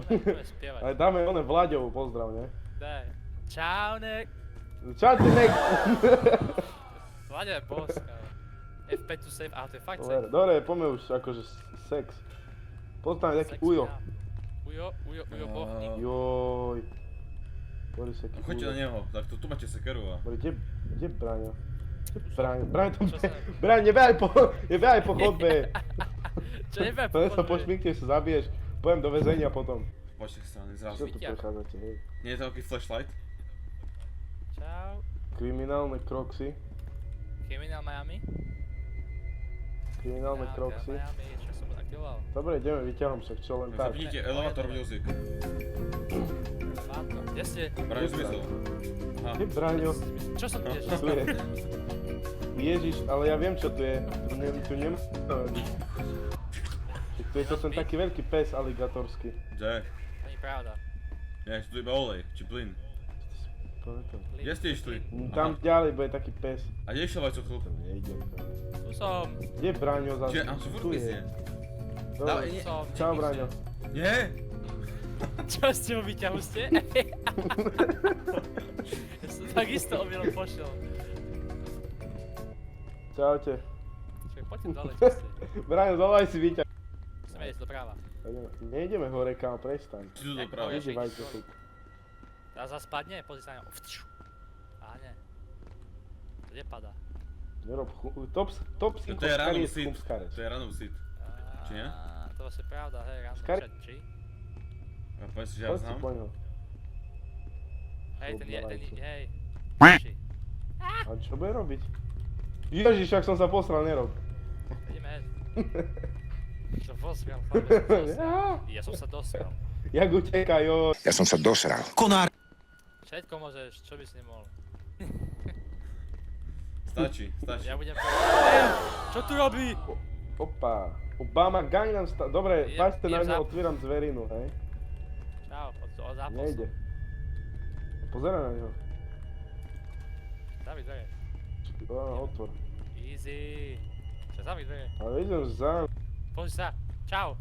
Budeme spievať. Ale dáme one Vlaďovú pozdrav, ne? Daj. Čau, Nek. Čau ty, Nek. Vlaďa je boss, kámo. F5 to save, ale to je fakt save. Dobre, poďme už akože sex. Poznám nejaký Ujo. Ujo, bohník. Joj. Boris, aký Ujo. Choďte na neho, tak tu máte sekeru a... Boris, kde Braňo? Braňo, tam Čo sa... Braňo, nebehaj po chodbe. Čo nebehaj po To sa chodbe? pošminkneš, sa zabiješ. Pojem do väzenia potom. Poďte k strany, Čo zrazu. tu prechádzate, hej? Nie je to taký flashlight? Čau. Kriminálne kroxy. Criminal Miami? Kriminálne kroxy. Miami, čo som aktivoval? Dobre, ideme, vyťahom však, čo len tak. Zapnite elevator music. Fátno. Kde ste? Braňo zmizol. Aha. Kde Braňo? Čo som tiež? Tu je. Ježiš, ale ja viem čo tu je. Tu nemá nič. Tu je to ten taký veľký pes aligatorský. Kde? To nie je pravda. Nie, tu iba olej, či plyn. Kde ste išli? Tam ďalej bude taký pes. A kde išiel Vajcochlu? Nejde. Tu som. Kde je Braňo zase? Čiže, a čo furt piznie? Dobre, nie. Som. čau Braňo. Nie! Čo ste vo výťahu ste? Ja som takisto omylom pošiel. Čaute. Čiže poďte dole, čo ste. Braňo, dovaj si výťah. Musíme ísť doprava. Nejdeme hore, kámo, prestaň. Či tu doprava? Ide. Ide Vajcochuk. Teraz zase padne, pozri sa na ňo. Á, nie. To nepadá. Nerob top To je random seat. chumskares. To je random seat. Či nie? To vlastne pravda, hej, random Skar- chat, či? A povedz si, že ja Poď si znám. po ňo. Hej, ten je, hej. Či? A čo bude robiť? Ježiš, ak som sa posral, nerob. Ideme heď. Som posral, fakt, ja som sa dosral. Jak uteká, jo. Ja som sa dosral. Všetko môžeš, čo by si nemohol. Stačí. Ja budem povedať. Čo tu robí? Opa. Obama Gangnam Style. Dobre, Je- pačte na je ňo, zap- otvíram zverinu, hej. Čau, zápos. Nejde. Pozeraj na ňo. Zavi dvere. Otvor. Easy. Čo zavi dvere? Ale idem za... Pozri sa. Čau.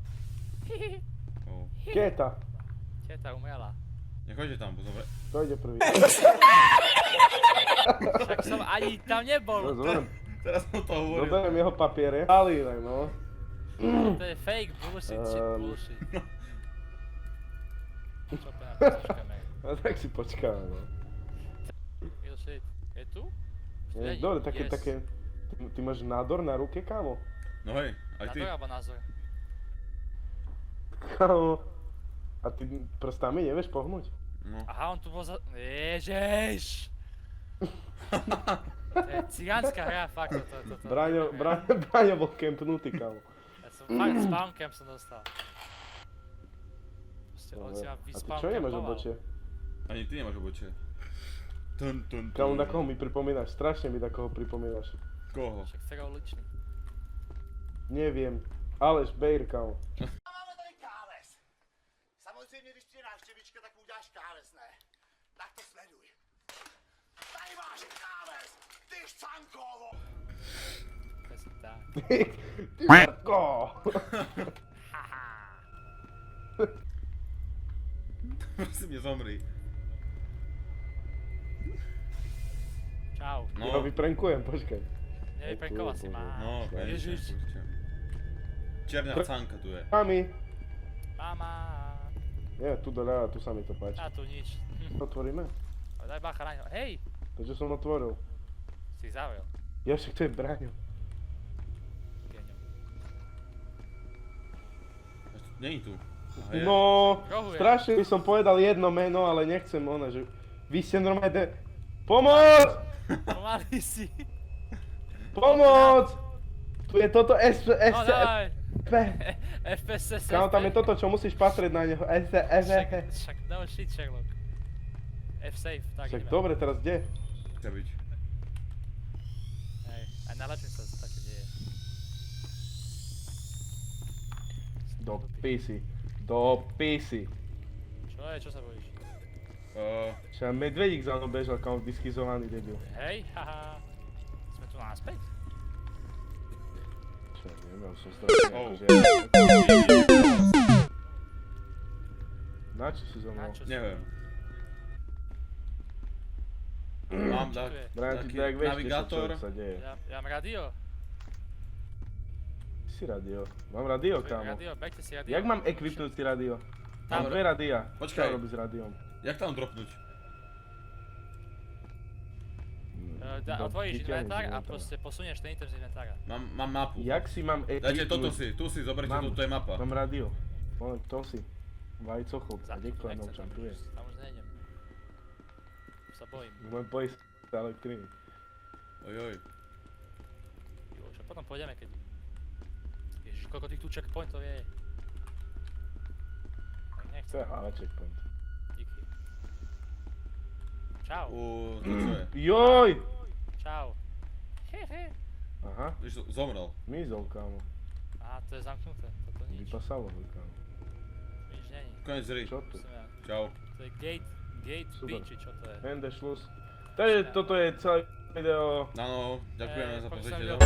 Oh. Keta. Teta umrela. Nechoďte tam, dobre. To ide prvý. Však som ani tam nebol. Zoberiem, Teraz som to hovoril. zoberiem jeho papiere. Halívaj, no. To je fake bullshit, shit bullshit. Čo to na počkáme? No tak si počkáme, no. Real shit. Je tu? Je, dobre, také, Yes. také... Ty máš nádor na ruke, kámo? No hej, aj ty. Nádor alebo názor? Kámo. A ty prstami nevieš pohnúť? No. Aha, on tu bol za... Ježiš! To je cigánska hra, fakt toto. Braňo bol kempnutý, kámo. Ja som fakt spawn camp som dostal. Proste on si ma A ty vyspawn čo nemáš campoval. obočie? Ani ty nemáš obočie. Kámo, na koho mi pripomínaš? Strašne mi na koho pripomínaš. Koho? Však feroličný. Neviem. Aleš Bejr, kámo. Máme tady káles. Samozřejmě, když přijde návštěvička, tak mu uděláš káles, ne? Tak to sleduj. Tady máš káles, ty šcankovo! Presne tak. Ty Marko! Haha. Prosím, nezomri. Čau. Ja ho vyprankujem, počkaj. Nevyprankoval si ma. No, Ježiš. Černá canka tu je. Mami. Mama. Nie, tu doľava, tu sa mi to páči. A tu nič. Otvoríme? Daj bacha na ňo. Hej! Takže som otvoril. Si zavrel. Ja však to je Braňo. Genium. Není tu. Aha, je. No, Rohuje. strašne by som povedal jedno meno, ale nechcem ona, že... Vy ste normálne... Pomoc! Pomalý si. Pomoc! Tu je toto No daj. FPS. Kámo, tam je toto, čo musíš patrieť na neho. Však no shit, Sherlock. F-safe, tak Však ideme. dobre, teraz kde? Chce byť. Hej, aj najlepším sa to také deje. Do pisy. Do pisy. Čo je, čo sa bojíš? Však medvedík za mnou bežal, kámo, vyschizovaný debil. Hej, haha. Sme tu naspäť? Čo, neviem, som strašne Oh. akože... Na čo si zo mnou? Na čo si? Neviem. Mám Čo tu je? Brian, ty taký tak vieš, navigátor. čo sa deje. Ja mám radio. Si radio. Mám radio, Tu je kámo. Radio, beďte si radio. Jak mám equipnúť si radio? Mám Tam. dve radia. Počkaj. Čo robí s rádiom? Jak tam dropnúť? Otvoríš Vyťahnuť inventár a inventára. proste posunieš ten item z inventára. Mám mapu. Jak si mám equipnúť? Dajte toto si, tu si, zoberte, Mám. toto je mapa. Mám radio. Moment, to si. Vajcochop. A Zapni, dekto nechcem, novčan, tu je. Tam už nejdem. Už sa bojím. Môžem pojsť z elektriny. Ojoj. Jo, čo potom pôjdeme, keď... Ježiš, koľko tých tu checkpointov je. Tak To nechcem, je hlavne checkpoint. díky. Čau, To čo je? Joj! čau. Hehe. Aha, Víš, zomrel. mizol, kámo. Aha, to je zamknuté, toto nič. Vypasalo ho, kámo. Nič není. Konec hry. Čo to? Musím ja- Čau. To je gate B, Super. či čo to je? Ende šlus. Toto je celé video. Áno, ďakujeme za poď sa pozrieť.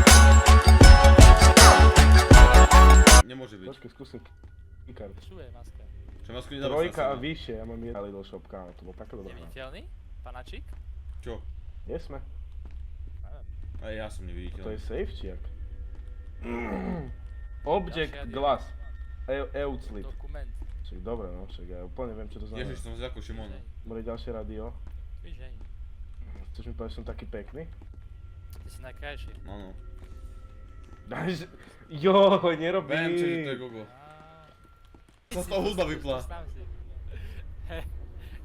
mi Nemôže byť. Počkej, skúsim keycard. Čo je maska? Čo masku nedalo Trojka a vyššie, ja mám jeden Lidl Shop, kámo, to bol taká dobrá hra. Neviditeľný? Panačík? Čo? Nie sme. Neviem. Aj ja som To je neviditeľný. safe, či jak? Object Ďalšia glass. Euclid. Dokument. Však dobre, no, však ja úplne viem, čo to znamená. Ježiš, som zľakol Šimona. Bude ďalšie radio. Víš, není. Chceš mi povedať, že som taký pekný? Ty si najkrajší. Áno. Jo, nerobí. Viem, čo to je Google. Sa z toho hudba vypla. Predstav si. Hej,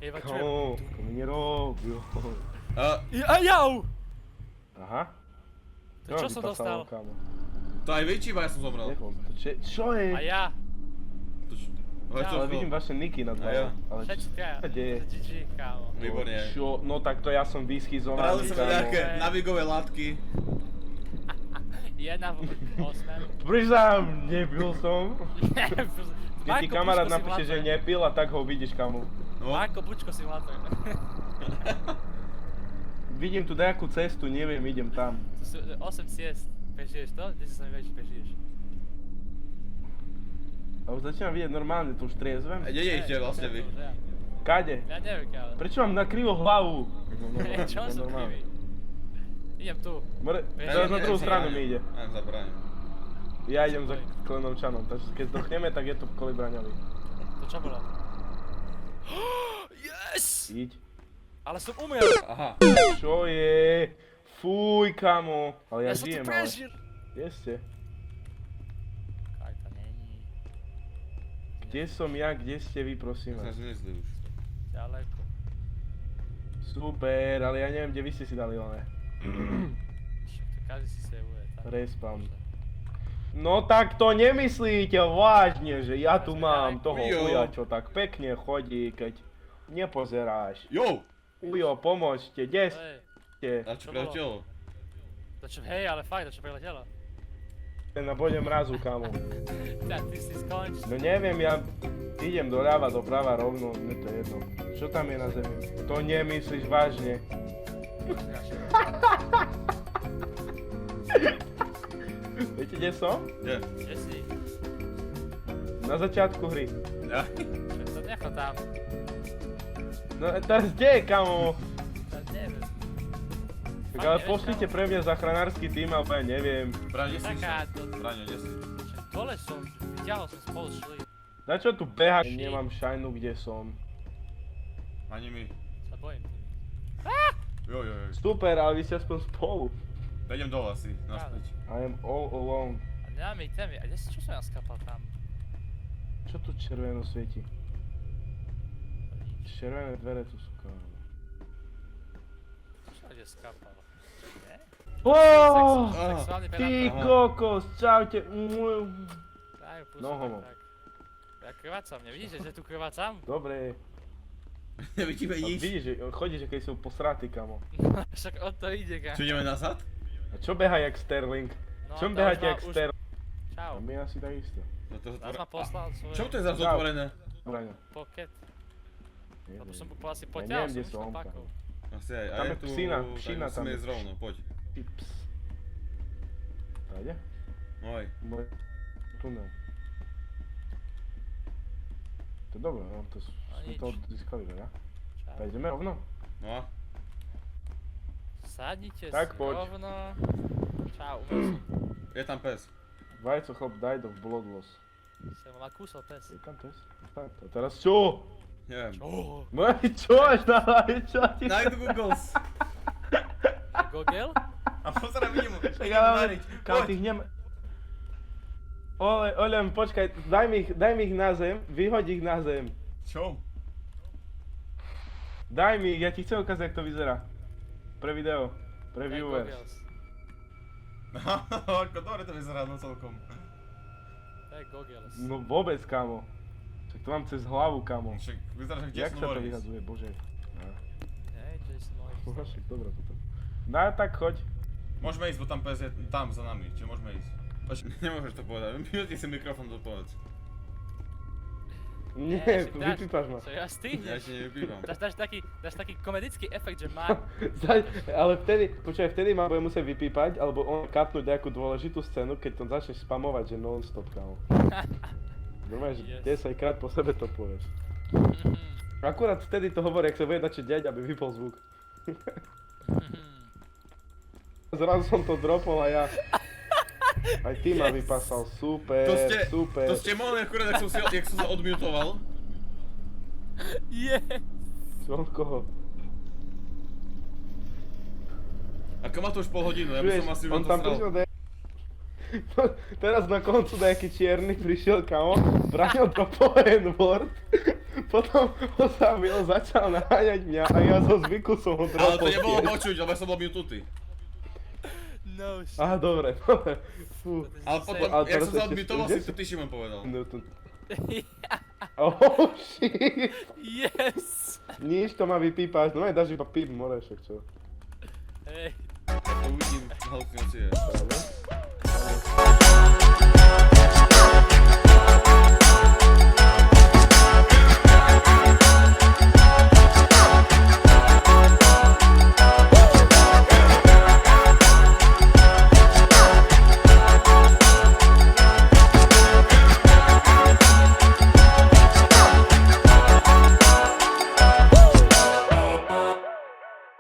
iba čujem. Kámo, to mi nerobí. Jau! Aha. To čo som dostal? Kámo. To aj vy, či iba ja som zomrel? Nechol, to čo je? A ja? To čo? Ale čo? Ale vidím vaše niky nad A ja. hlavou. Ale Všetci čo traja. sa deje? GG, kámo. Výborne. Čo? No tak to ja som Pravili vyschizovaný, som kámo. nejaké navigové látky. Jedna v 8. Priznám, nepil som. Keď ti Marko kamarát Bučko napíše, že simulator. nepil a tak ho vidíš, kamo. No, Marko Bučko simulátor. Vidím tu nejakú cestu, neviem, idem tam. To sú 8 ciest. Prežiješ to? 10 sa mi verí, že prežiješ. A už začínam vidieť normálne, to už triezvem. kde idete vlastne vy? Kade? Ja neviem, kámo. Prečo mám na krivo hlavu? Čo som krivý? Idem tu. Teraz na druhú stranu mi ide. Aj zabránim. Ja idem za Klenovčanom, takže keď zdochneme, tak je to v Kolibraňovi. To čo bolo? Yes! Iď. Ale som umrel! Aha. Čo je? Fuj, kamo. Ale ja Ja som tu žijem, ale... prežil! Kde ste? Karta není. Kde som ja, kde ste vy, prosím Sme vás? zmizli už. Ďaleko. Super, ale ja neviem, kde vy ste si dali oné. Však to každý si saveuje. tak. Respawn. No tak to nemyslíte vážne, že ja tu mám toho Ujo. uja, čo tak pekne chodí, keď nepozeráš. Jo! Ujo, pomôžte, kde To je. ste? A čo Čo preletelo? To čo, hej, ale fakt, to čo preletelo. Na bode mrazu, kamo. Ty si skonč. No neviem, ja idem doľava, doprava rovno, mne to je jedno. Čo tam je na zemi? To nemyslíš vážne. Viete, kde som? Kde? Kde si? Na začiatku hry. Ja? Čo to necho tam? No teraz kde, kamo? To neviem. Tak Fakt ale nevieš, pošlite kamo? pre mňa záchranársky tým, alebo ja neviem. Braňo, kde si Taká, išiel? to... Braňo, kde si? Čo, dole som, vyťahol som spolu šli. Na čo tu behaš? Shit. Nemám šajnu, kde som. Ani my. Sa bojím. Jo. Super, ale vy ste aspoň spolu. Idem dole asi, naspäť. I am all alone. A nemáme itemy, a kde si, čo som ja skapal tam? Čo tu červeno svieti? Červené dvere tu sú, kámo. Čo sa kde skapal? Nie? Oh, Sexuálny ty predátor. kokos, čaute. Dajú pusu, No homo. tak. Ja krvácam, nevidíš, že tu krvácam? Dobre. Nevidíme A nič. vidíš, že chodíš, keď sú posratý, kamo. Však o to ide, Čo kam. ideme nazad? A čo beha jak Sterling? No, Čo to behať už ma- jak už- Sterling? Čau. A my asi tak isto. No to Nás ma poslal svoje Čo to je za Čau. zatvorené? Braňo. pocket. Lebo som neviem. bol asi Ja poťahol, neviem, kde som som, už pakol. Asi aj. Tam je psina, tak psina tam musíme je. ísť rovno, poď. Tips. Tajde? Oj. Môj tunel. To je dobré, no to sme nič. to získali veľa. Čau. Tak ideme rovno? No, Sadnite Tak si poď. rovno. Čau, umel som. je tam pes. Vajco chlop died of blood loss. Sem ma kúsol pes. Je tam pes? Tak, a teraz čo? Neviem. Oh, No čo až na hlavi, čo ti? Najdu Googles. Gogel? A pozeraj, vidím mu. Tak Idem mu dariť. Kámo, Poď. tých nem... Olem, počkaj, daj mi ich na zem, vyhoď ich na zem. Čo? Daj mi ich, ja ti chcem ukázať, jak to vyzerá. Pre video, pre Daj viewers. Gogels. Ako dobre to vyzerá, no celkom. Daj Gogels. No vôbec, kámo. Však to mám cez hlavu, kámo. Však vyzerá, že Jak Jason sa to Voorhees. vyhadzuje, bože. Hej, Jason Voorhees. No, však dobre toto. Daj tak, choď. Môžeme ísť, bo tam pes je tam za nami, čiže môžeme ísť. Nemôžeš to povedať, minúti si mikrofón to povedz. Nie, však dáš- vypípaš ma. Čo ja Ja stihneš? ešte nevypívam. Dáš taký komedický efekt, že má... Ale vtedy, počkaj, vtedy ma bude musieť vypípať, alebo on katnúť nejakú dôležitú scénu, keď to začneš spamovať, že non-stop, kámo. Normálne, že Yes. 10 krát po sebe to povieš. Akurát vtedy to hovorí, ak sa bude čo deť, aby vypol zvuk. Zrazu som to dropol a ja... Aj ty ma vypasal, super, super. To ste mohli akurát, jak som sa odmutoval. Yeah. Čo, koho? Ako má to už pol hodinu, ja by Čuješ, som asi už on to tam sral. prišiel Teraz na koncu nejaký čierny prišiel, kamo, Braňo dropol N-word, potom ho zabil, začal naháňať mňa a ja zo zvyku som ho dropol. Ale to nebolo tiež. počuť, lebo ja som bol mututý. No shit. Á, dobre, dobre. Fú. Ale potom, Ale jak teraz som sa ešte- odmutoval, kde si to ty Šimon povedal. No to... Oh shit. Yes! Nič, to ma vypípáš, no aj dáš iba píp, more, však čo. Hej. Uvidím halucinácie.